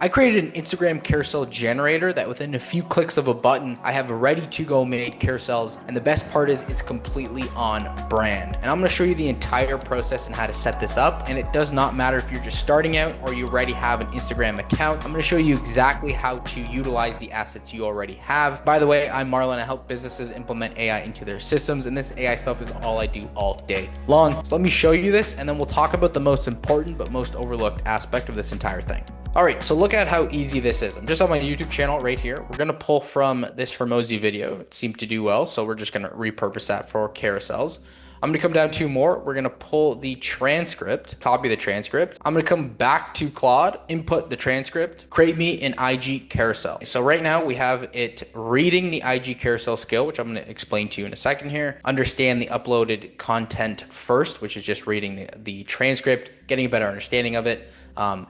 I created an Instagram carousel generator that within a few clicks of a button, I have ready to go made carousels. And the best part is it's completely on brand. And I'm going to show you the entire process and how to set this up. And it does not matter if you're just starting out or you already have an Instagram account. I'm going to show you exactly how to utilize the assets you already have. By the way, I'm Marlon. I help businesses implement AI into their systems. And this AI stuff is all I do all day long. So let me show you this and then we'll talk about the most important but most overlooked aspect of this entire thing. All right, so look at how easy this is. I'm just on my YouTube channel right here. We're gonna pull from this Hormozy video. It seemed to do well, so we're just gonna repurpose that for carousels. I'm gonna come down two more. We're gonna pull the transcript, copy the transcript. I'm gonna come back to Claude, input the transcript, create me an IG carousel. So right now we have it reading the IG carousel skill, which I'm gonna explain to you in a second here. Understand the uploaded content first, which is just reading the transcript, getting a better understanding of it.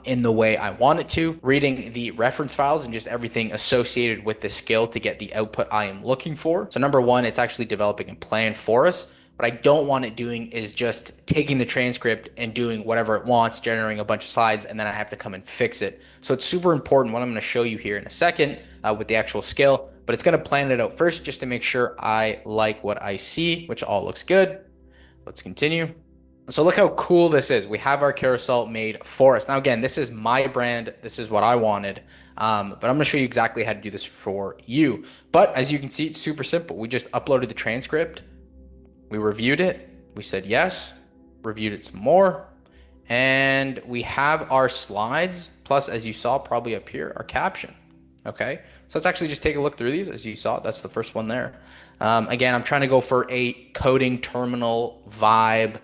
In the way I want it to, reading the reference files and just everything associated with the skill to get the output I am looking for. So number one, it's actually developing a plan for us. What I don't want it doing is just taking the transcript and doing whatever it wants, generating a bunch of slides, and then I have to come and fix it. So it's super important what I'm going to show you here in a second with the actual skill, but it's going to plan it out first just to make sure I like what I see, which all looks good. Let's continue. So look how cool this is. We have our carousel made for us. Now, again, this is my brand. This is what I wanted. But I'm going to show you exactly how to do this for you. But as you can see, it's super simple. We just uploaded the transcript. We reviewed it. We said yes, reviewed it some more. And we have our slides. Plus, as you saw probably up here, our caption. Okay, so let's actually just take a look through these. As you saw, that's the first one there. Again, I'm trying to go for a coding terminal vibe.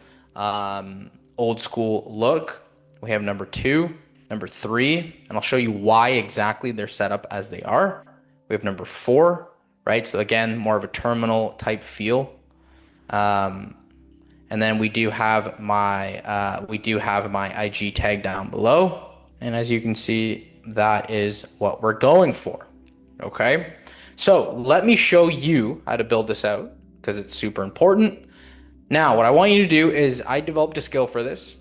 Old school look. We have number 2, number 3, and I'll show you why exactly they're set up as they are. We have number 4, right? So again, more of a terminal type feel. And then we do have my IG tag down below. And as you can see, that is what we're going for. Okay. So let me show you how to build this out because it's super important. Now, what I want you to do is I developed a skill for this.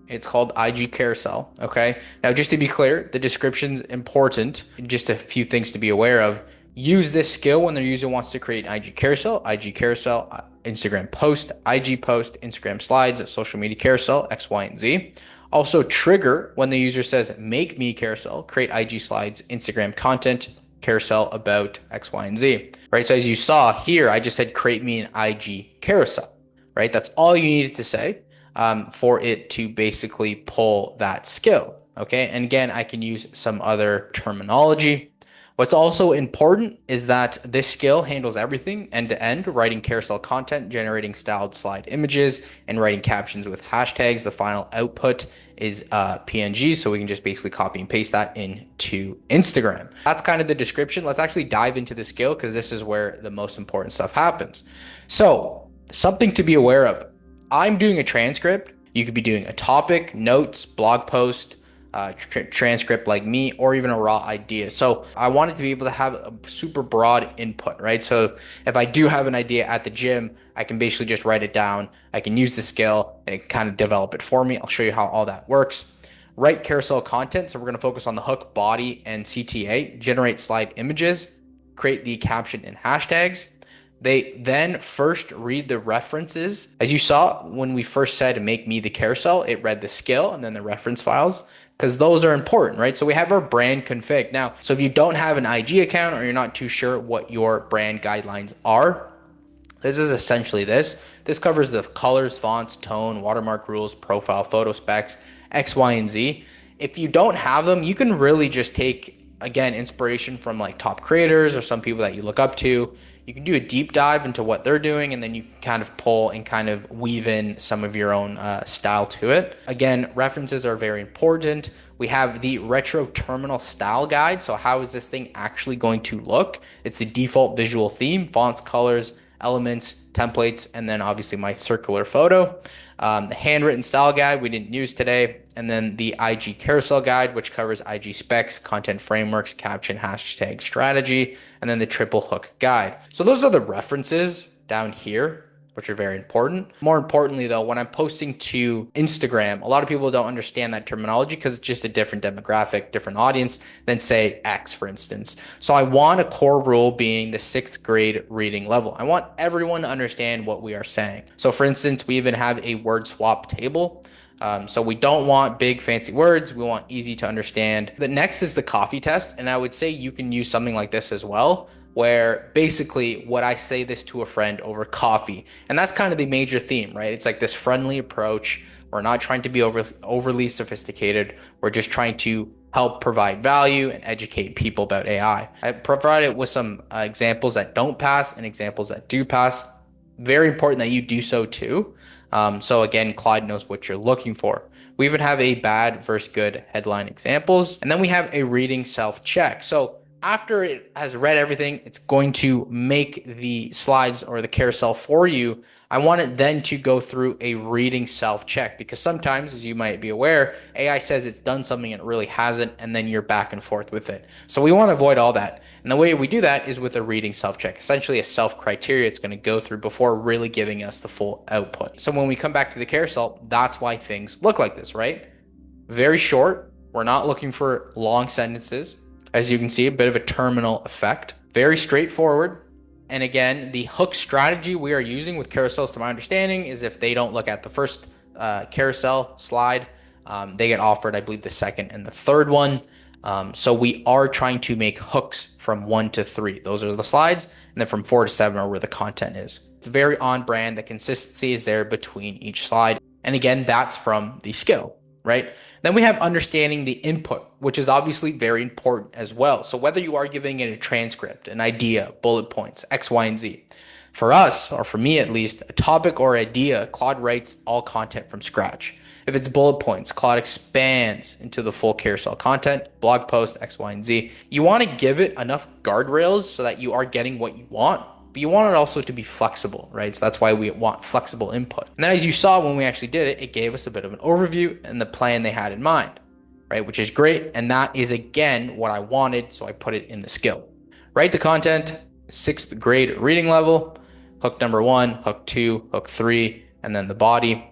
It's called IG Carousel, okay? Now, just to be clear, the description's important. Just a few things to be aware of. Use this skill when the user wants to create an IG Carousel, Instagram post, IG post, Instagram slides, social media carousel, X, Y, and Z. Also trigger when the user says, make me carousel, create IG slides, Instagram content, carousel about X, Y, and Z, right? So as you saw here, I just said, create me an IG carousel. Right? That's all you needed to say for it to basically pull that skill. Okay. And again, I can use some other terminology. What's also important is that this skill handles everything end to end, writing carousel content, generating styled slide images, and writing captions with hashtags. The final output is PNG, so we can just basically copy and paste that into Instagram. That's kind of the description. Let's actually dive into the skill because this is where the most important stuff happens. So something to be aware of. I'm doing a transcript. You could be doing a topic, notes, blog post, transcript like me, or even a raw idea. So I wanted to be able to have a super broad input, right? So if I do have an idea at the gym, I can basically just write it down. I can use the skill and it kind of develop it for me. I'll show you how all that works. Write carousel content. So we're going to focus on the hook, body, and CTA. Generate slide images. Create the caption and hashtags. They then first read the references. As you saw, when we first said make me the carousel, it read the skill and then the reference files because those are important, right? So we have our brand config. Now, so if you don't have an IG account or you're not too sure what your brand guidelines are, this is essentially this. This covers the colors, fonts, tone, watermark rules, profile, photo specs, X, Y, and Z. If you don't have them, you can really just take, again, inspiration from like top creators or some people that you look up to. You can do a deep dive into what they're doing, and then you kind of pull and kind of weave in some of your own style to it. Again, references are very important. We have the retro terminal style guide. So how is this thing actually going to look? It's the default visual theme, fonts, colors, elements, templates, and then obviously my circular photo. The handwritten style guide we didn't use today, and then the IG carousel guide, which covers IG specs, content frameworks, caption, hashtag strategy, and then the triple hook guide. So those are the references down here, which are very important. More importantly, though, when I'm posting to Instagram, a lot of people don't understand that terminology because it's just a different demographic, different audience than, say, X, for instance. So I want a core rule being the sixth grade reading level. I want everyone to understand what we are saying. So, for instance, we even have a word swap table. So we don't want big fancy words. We want easy to understand. The next is the coffee test. And I would say you can use something like this as well, where basically what I say this to a friend over coffee. And that's kind of the major theme, right? It's like this friendly approach. We're not trying to be overly sophisticated. We're just trying to help provide value and educate people about AI. I provided with some examples that don't pass and examples that do pass. Very important that you do so too. So again, Claude knows what you're looking for. We even have a bad versus good headline examples. And then we have a reading self-check. So after it has read everything, it's going to make the slides or the carousel for you. I want it then to go through a reading self-check, because sometimes, as you might be aware, AI says it's done something and it really hasn't, and then you're back and forth with it. So we want to avoid all that. And the way we do that is with a reading self-check, essentially a self-criteria it's going to go through before really giving us the full output. So when we come back to the carousel, that's why things look like this, right? Very short. We're not looking for long sentences. As you can see, a bit of a terminal effect. Very straightforward. And again, the hook strategy we are using with carousels, to my understanding, is if they don't look at the first carousel slide, they get offered, I believe, the second and the third one. So we are trying to make hooks from 1 to 3. Those are the slides. And then from 4 to 7 are where the content is. It's very on brand. The consistency is there between each slide. And again, that's from the skill, right? Then we have understanding the input, which is obviously very important as well. So whether you are giving it a transcript, an idea, bullet points, X, Y, and Z, for us, or for me at least, a topic or idea, Claude writes all content from scratch. If it's bullet points, Claude expands into the full carousel content, blog post, X, Y, and Z. You want to give it enough guardrails so that you are getting what you want, but you want it also to be flexible, right? So that's why we want flexible input. And then as you saw when we actually did it, it gave us a bit of an overview and the plan they had in mind, right? Which is great. And that is, again, what I wanted. So I put it in the skill. Write the content, 6th grade reading level, hook number 1, hook 2, hook 3, and then the body.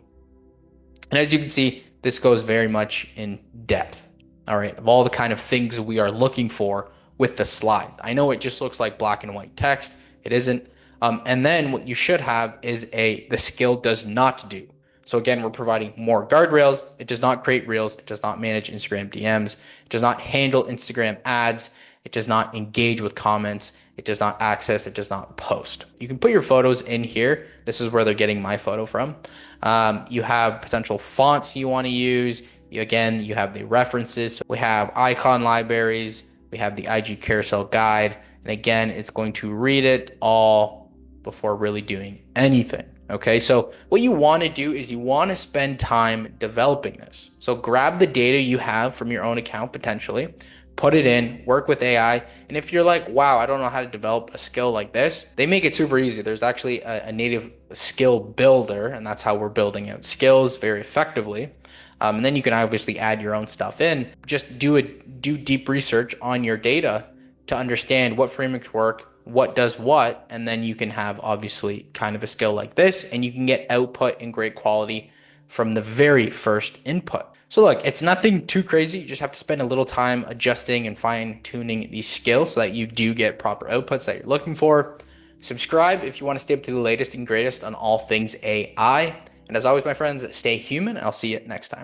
And as you can see, this goes very much in depth, all right, of all the kind of things we are looking for with the slide. I know it just looks like black and white text. It isn't. And then what you should have is the skill does not do. So again, we're providing more guardrails. It does not create reels. It does not manage Instagram DMs. It does not handle Instagram ads. It does not engage with comments. It does not access. It does not post. You can put your photos in here. This is where they're getting my photo from. You have potential fonts you want to use. Again, you have the references. We have icon libraries. We have the IG carousel guide. And again, it's going to read it all before really doing anything. Okay, so what you want to do is you want to spend time developing this. So grab the data you have from your own account potentially, put it in, work with AI. And if you're like, wow, I don't know how to develop a skill like this, they make it super easy. There's actually a native skill builder, and that's how we're building out skills very effectively. And then you can obviously add your own stuff in. Just do deep research on your data to understand what frameworks work, what does what, and then you can have obviously kind of a skill like this, and you can get output in great quality from the very first input. So look, it's nothing too crazy. You just have to spend a little time adjusting and fine tuning these skills so that you do get proper outputs that you're looking for. Subscribe if you want to stay up to the latest and greatest on all things AI. And as always, my friends, stay human. I'll see you next time.